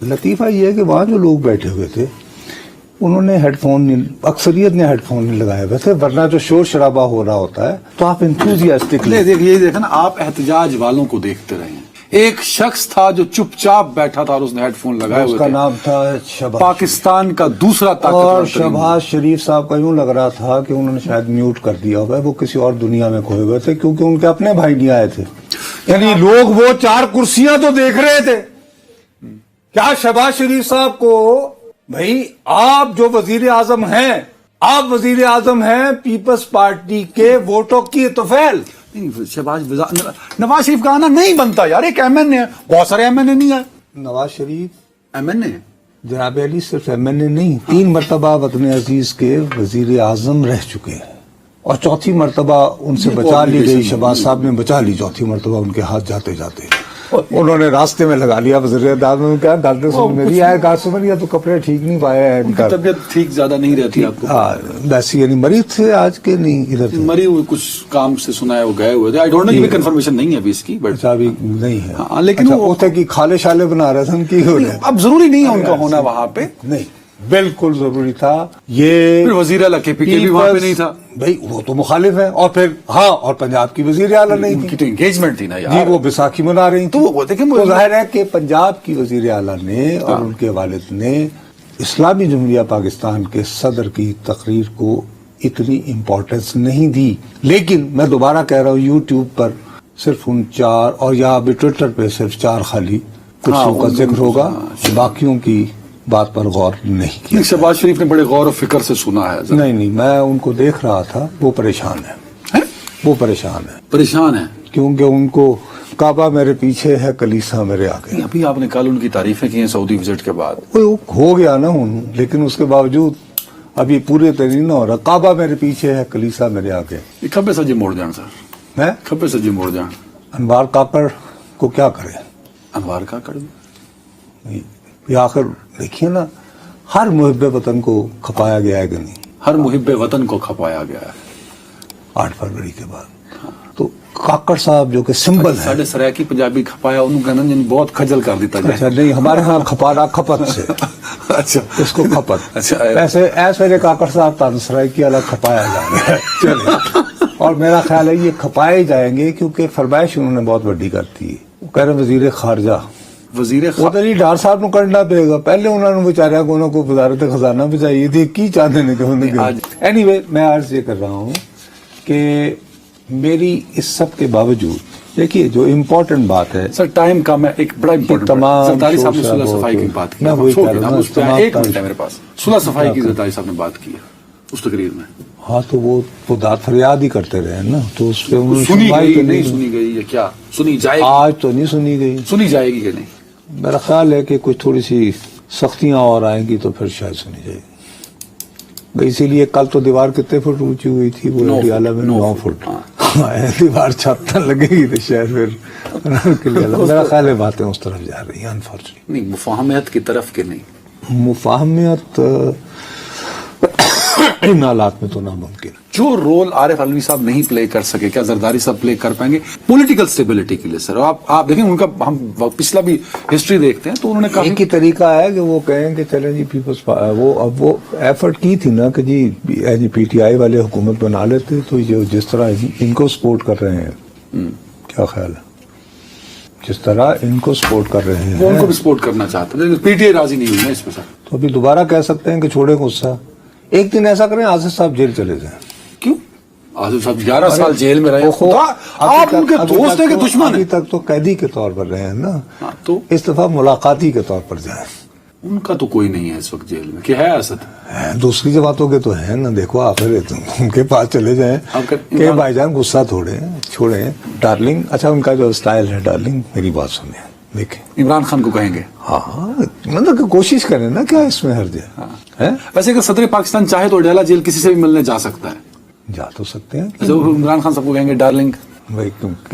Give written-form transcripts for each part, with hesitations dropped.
لطیفہ یہ ہے کہ وہاں جو لوگ بیٹھے ہوئے تھے انہوں نے ہیڈ فون اکثریت نے ہیڈ فون نہیں لگائے ہوئے تھے، ورنہ جو شور شرابہ ہو رہا ہوتا ہے تو آپ انتھوزیاسٹکلی دیکھیں نا، آپ احتجاج والوں کو دیکھتے رہے ہیں. ایک شخص تھا جو چپ چاپ بیٹھا تھا اور اس نے ہیڈ فون لگائے اس ہوئے کا تھے. نام تھا شہباز، پاکستان کا دوسرا اور طاقتور شہباز شریف صاحب کا یوں لگ رہا تھا کہ انہوں نے شاید میوٹ کر دیا ہوگا، وہ کسی اور دنیا میں کھوئے ہوئے تھے کیونکہ ان کے اپنے بھائی نہیں آئے تھے. یعنی لوگ وہ 4 کرسیاں تو دیکھ رہے تھے. کیا شہباز شریف صاحب کو، بھائی آپ جو وزیر اعظم ہیں، آپ وزیر اعظم ہیں پیپلز پارٹی کے ووٹوں کی توفیل. نواز شریف کا آنا نہیں بنتا یار، ایک ایم این اے ہے، بہت سارے ایم این اے نہیں آئے. نواز شریف ایم این اے جناب علی صرف ایم این اے نہیں، 3 مرتبہ وطن عزیز کے وزیر اعظم رہ چکے ہیں، اور 4تھی مرتبہ ان سے بچا لی گئی. شہباز صاحب نے بچا لی 4تھی مرتبہ ان کے ہاتھ جاتے جاتے. انہوں نے راستے میں لگا لیا وزیر اعظم نے کہا ڈاکٹر صاحب میری آئے گا سمجھ لیا تو کپڑے ٹھیک نہیں پائے ہیں ان کا، طبیعت ٹھیک زیادہ نہیں رہتی آپ کو. ویسے یعنی مریض تھے آج کے نہیں ادھر تھے. مری ہوئی کچھ کام سے سنا ہے وہ گئے ہوئے تھے. آئی ڈونٹ نو، یہ کنفرمیشن نہیں ہے ابھی اس کی، بٹ اچھا ابھی نہیں ہے. ہاں، لیکن وہ تھے کہ کھالے شالے بنا رہے تھے ان کی. اب ضروری نہیں ہے ان کا ہونا وہاں پہ. نہیں بالکل ضروری تھا. یہ پھر وزیر اعلیٰ کے پی کے بھی وہاں پہ نہیں تھا بھائی، وہ تو مخالف ہیں. اور پھر ہاں، اور پنجاب کی وزیر اعلیٰ نہیں ان کی تو انگیجمنٹ تھی نا جی، یار. وہ بیساکھی منا رہی تو وہ دیکھیں تو ظاہر ہے کہ پنجاب کی وزیر اعلیٰ نے اور ان کے والد نے اسلامی جمہوریہ پاکستان کے صدر کی تقریر کو اتنی امپورٹنس نہیں دی. لیکن میں دوبارہ کہہ رہا ہوں، یوٹیوب پر صرف ان 4 اور یا ابھی ٹویٹر پہ صرف 4 خالی کرسیوں کا ذکر ہوگا، باقیوں کی بات پر غور نہیں کیا. شہباز شریف نے بڑے غور و فکر سے سنا ہے. نہیں، میں ان کو دیکھ رہا تھا، وہ پریشان ہے. وہ پریشان ہے کیونکہ ان کو کعبہ میرے پیچھے ہے، کلیسا میرے آگے. ابھی آپ نے کل ان کی تعریفیں کی ہیں سعودی وزٹ کے بعد. وہ ہو گیا نا لیکن اس کے باوجود ابھی پورے ترین نہ ہو رہا. کعبہ میرے پیچھے ہے، کلیسا میرے آگے. یہ کھبے سجے موڑ جان سر، میں کھبے سجے موڑ جان. انوار کاکڑ کو کیا کرے؟ انوار کاکڑ یہ آخر دیکھیے نا، ہر محب وطن کو کھپایا گیا ہے کہ نہیں؟ ہر محب وطن کو کھپایا گیا ہے 8 فروری کے بعد. تو کاکڑ صاحب جو کہ سمبل ہے، ساڈے سرائکی پنجابی کھپایا انہوں کہنا جن بہت کھجل کر دیتا جائے. اچھا نہیں، ہمارے ہاں کھپانا کھپت سے. اچھا اس کو کھپت. اچھا ایسے کاکڑ صاحب تانسرائی کی الگ کھپایا جا رہا ہے. چلے، اور میرا خیال ہے یہ کھپائے جائیں گے کیونکہ فرمائش انہوں نے بہت بڑی کرتی ہے. وہ کہہ رہے وزیر خارجہ، وہ تو نہیں ڈار صاحب نو کرنا پڑے گا. پہلے انہوں نے بیچارے کو وزارت خزانہ بچائی تھی، کی چاہتے ہیں. اینی وے میں عرض یہ کر رہا ہوں کہ میری اس سب کے باوجود دیکھیے جو امپورٹنٹ بات ہے سر، ٹائم کم ہے. ایک بڑا امپورٹنٹ تمام زرداری صاحب نے صلح صفائی کی بات کی. ایک منٹ ہے میرے پاس. صلح صفائی کی زرداری صاحب نے بات کی ہے اس تقریر میں. ہاں تو وہ داد فریاد ہی کرتے رہے نا، تو اس پہ سنی گئی نہیں سنی گئی یا کیا سنی جائے گی؟ آج تو نہیں سنی گئی. سنی جائے گی کہ نہیں؟ میرا خیال ہے کہ کچھ تھوڑی سی سختیاں اور آئیں گی تو پھر شاید سنی جائے گی. اسی لیے کل تو دیوار کتنے فٹ اونچی ہوئی تھی؟ وہ انڈیالہ میں 9 فٹ. دیوار چھت تک لگے گی تو شاید پھر میرا خیال ہے باتیں اس طرف جا رہی ہیں انفارچونیٹلی. نہیں، مفاہمت کی طرف کے نہیں. مفاہمت ان حالات میں تو ناممکن. جو رول عارف علوی صاحب نہیں پلے کر سکے، کیا زرداری صاحب پلے کر پائیں گے پولیٹیکل سٹیبلٹی کے لیے؟ سر آپ دیکھیں ان کا، ہم پچھلا بھی ہسٹری دیکھتے ہیں تو انہوں نے کہا ایک ہی طریقہ ہے کہ وہ کہیں کہ چلیں جی پیپلز وہ ایفرٹ کی تھی نا کہ جی پی ٹی آئی والے حکومت بنا لیتے تو جس طرح ان کو سپورٹ کر رہے ہیں. کیا خیال ہے؟ جس طرح ان کو سپورٹ کر رہے ہیں وہ ان کو بھی سپورٹ کرنا چاہتے ہیں، پی ٹی آئی راضی نہیں ہوئی نا اس میں. سر تو ابھی دوبارہ کہہ سکتے ہیں کہ چھوڑے غصہ. ایک دن ایسا کریں آصف صاحب جیل چلے جائیں. کیوں؟ آصف صاحب 11 سال جیل میں رہے. آپ ان کے دوست ہیں کہ دشمن ہیں؟ ابھی تک تو قیدی کے طور پر رہے ہیں نا. تو اس دفعہ ملاقاتی کے طور پر جائیں. ان کا تو کوئی نہیں ہے اس وقت جیل میں کہ ہے اسد؟ دوسری جماعتوں کے تو ہے نا. دیکھو آخر ان کے پاس چلے جائیں کہ بھائی جان غصہ چھوڑیں ڈارلنگ. اچھا ان کا جو اسٹائل ہے ڈارلنگ، میری بات سنیں دیکھیں. عمران خان کو کہیں گے؟ ہاں مطلب کہ کوشش کریں نا، کیا اس میں حرج ہے؟ ویسے اگر صدر پاکستان چاہے تو اڈیالہ جیل کسی سے بھی ملنے جا سکتا ہے. جا تو سکتے ہیں. اچھا عمران خان صاحب کو کہیں گے ڈارلنگ؟ بھائی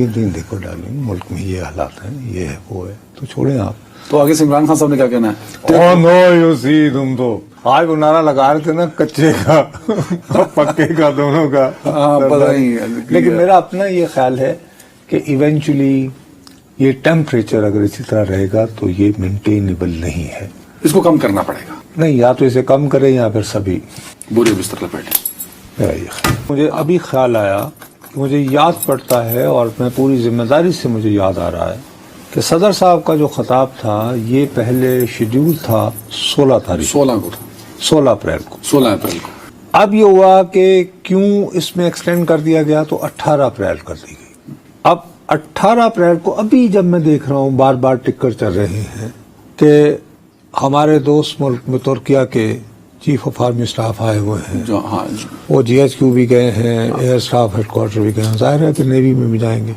دن دیکھو ڈارلنگ، ملک میں یہ حالات ہیں، یہ ہے وہ ہے، تو چھوڑیں آپ. تو آگے سے عمران خان صاحب نے کیا کہنا ہے؟ او نو یو سی، تم تو آج وہ نعرہ لگا رہے تھے نا کچے کا پکے کا دونوں کا. پتہ نہیں. لیکن میرا اپنا یہ خیال ہے کہ ایونچولی یہ ٹیمپریچر اگر اسی طرح رہے گا تو یہ مینٹینیبل نہیں ہے. اس کو کم کرنا پڑے گا. نہیں، یا تو اسے کم کریں یا پھر سبھی بورے بستر لپیٹیں. مجھے ابھی خیال آیا کہ مجھے یاد پڑتا ہے اور میں پوری ذمہ داری سے مجھے یاد آ رہا ہے کہ صدر صاحب کا جو خطاب تھا یہ پہلے شیڈول تھا 16 تاریخ 16 کو تھا. 16 اپریل کو. 16 اپریل کو. اب یہ ہوا کہ کیوں اس میں ایکسٹینڈ کر دیا گیا تو 18 اپریل کر دی گئی. اب 18 اپریل کو ابھی جب میں دیکھ رہا ہوں بار بار ٹکر چل رہے ہیں کہ ہمارے دوست ملک میں ترکیہ کے چیف آف آرمی اسٹاف آئے ہوئے ہیں، جو ہاں وہ GHQ بھی گئے ہیں، ایئر اسٹاف ہیڈ کوارٹر بھی گئے ہیں، ظاہر ہے کہ نیوی میں بھی جائیں گے.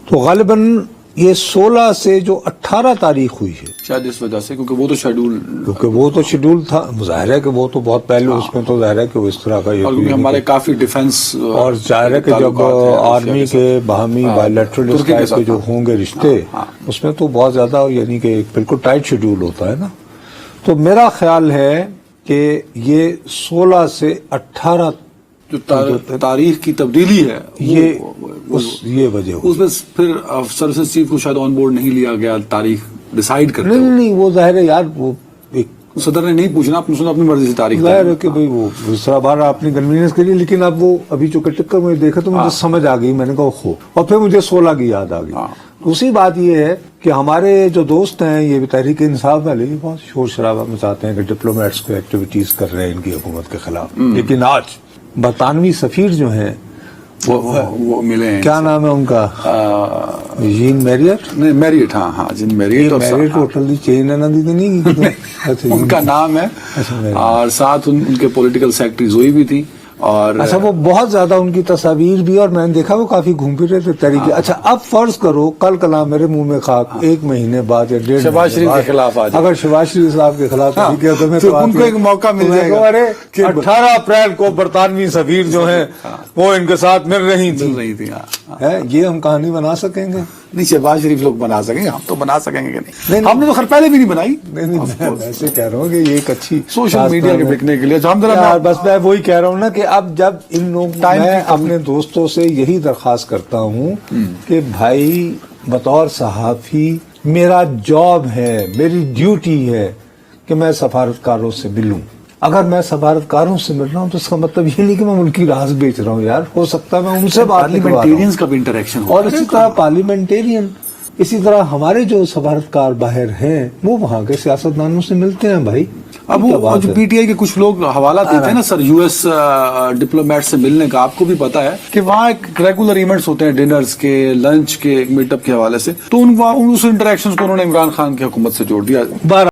تو غالباً یہ 16 سے جو 18 تاریخ ہوئی ہے، شاید اس وجہ سے کیونکہ وہ تو شیڈول، کیونکہ وہ تو شیڈول تھا، ظاہر ہے کہ وہ تو بہت پہلے اس میں تو ظاہر ہے کہ وہ اس طرح کا اور کیونکہ ہمارے کافی ڈیفنس اور ظاہر ہے کہ جب آرمی کے باہمی بائیلیٹرل اس ٹائپ کے جو ہوں گے رشتے، اس میں تو بہت زیادہ یعنی کہ بالکل ٹائٹ شیڈول ہوتا ہے نا. تو میرا خیال ہے کہ یہ 16 سے 18 جو تاریخ کی تبدیلی ہے یہ وجہ ہوئی. اس میں پھر سروسز چیف کو شاید آن بورڈ نہیں لیا گیا تاریخ ڈیسائیڈ کرنے. نہیں وہ ظاہر ہے یار، وہ صدر نے نہیں پوچھنا، آپ نے سنا اپنی مرضی سے تاریخ. ظاہر ہے کہ بھائی وہ اس طرح بار اپنی کنوینئنس کے لیے، لیکن اب وہ ابھی جو ٹکر مجھے دیکھا تو مجھے سمجھ آ گئی، میں نے کہا خو، اور پھر مجھے 16 کی یاد آ گئی. دوسری بات یہ ہے کہ ہمارے جو دوست ہیں یہ بھی تحریک انصاف والے بھی بہت شور شرابہ مچاتے ہیں کہ ڈپلومیٹس کو ایکٹیویٹیز کر رہے ہیں ان کی حکومت کے خلاف. لیکن آج برطانوی سفیر جو ہیں وہ ملے ہیں، کیا نام ہے ان کا، جین میریٹ، نہیں میریٹ، ہاں جن میریٹ، اور میریٹ ہوٹل دی چین ہے نا دی نہیں ان کا نام ہے، اور ساتھ ان کے پولیٹیکل سیکرٹری زوئی بھی تھی. اور اچھا وہ بہت زیادہ ان کی تصاویر بھی، اور میں نے دیکھا وہ کافی گھوم پھر رہے تھے طریقے. اچھا اب فرض کرو کل کلام میرے منہ میں خاک 1 مہینے بعد یا 1.5 شہباز شریف کے خلاف آ جائے، اگر شہباز شریف صاحب کے خلاف تو ان کو ایک موقع مل جائے گا. 18 اپریل کو برطانوی سفیر جو ہیں وہ ان کے ساتھ مل رہی تھی. یہ ہم کہانی بنا سکیں گے؟ نہیں، شہباز شریف لوگ بنا سکیں گے، ہم تو بنا سکیں گے کہ نہیں. ہم نے تو خیر پہلے بھی نہیں بنائی. نہیں میں ایسے کہہ رہا ہوں کہ یہ ایک اچھی سوشل میڈیا کے بکنے کے لیے ہم ذرا، بس میں وہی کہہ رہا ہوں نا کہ اب جب ان لوگ، میں اپنے دوستوں سے یہی درخواست کرتا ہوں کہ بھائی بطور صحافی میرا جاب ہے، میری ڈیوٹی ہے کہ میں سفارتکاروں سے ملوں. اگر میں سفارتکاروں سے مل رہا ہوں تو اس کا مطلب یہ نہیں کہ میں ملکی راز بیچ رہا ہوں. یار ہو سکتا ہے میں ان سے بات نہیں کروا رہا ہوں. پارلیمنٹیرینز کا بھی انٹریکشن ہو، اور اسی طرح پارلیمنٹیرین، اسی طرح ہمارے جو سفارتکار باہر ہیں وہ وہاں کے سیاستدانوں سے ملتے ہیں. بھائی اب وہ جو پی ٹی آئی کے کچھ لوگ حوالہ دیتے ہیں نا سر US ڈپلومیٹ سے ملنے کا، آپ کو بھی پتا ہے کہ وہاں ایک ریگولر ایونٹس ہوتے ہیں، ڈنرز کے، لنچ کے، میٹ اپ کے حوالے سے. تو ان انٹریکشنز کو انہوں نے عمران خان کی حکومت سے جوڑ دیا.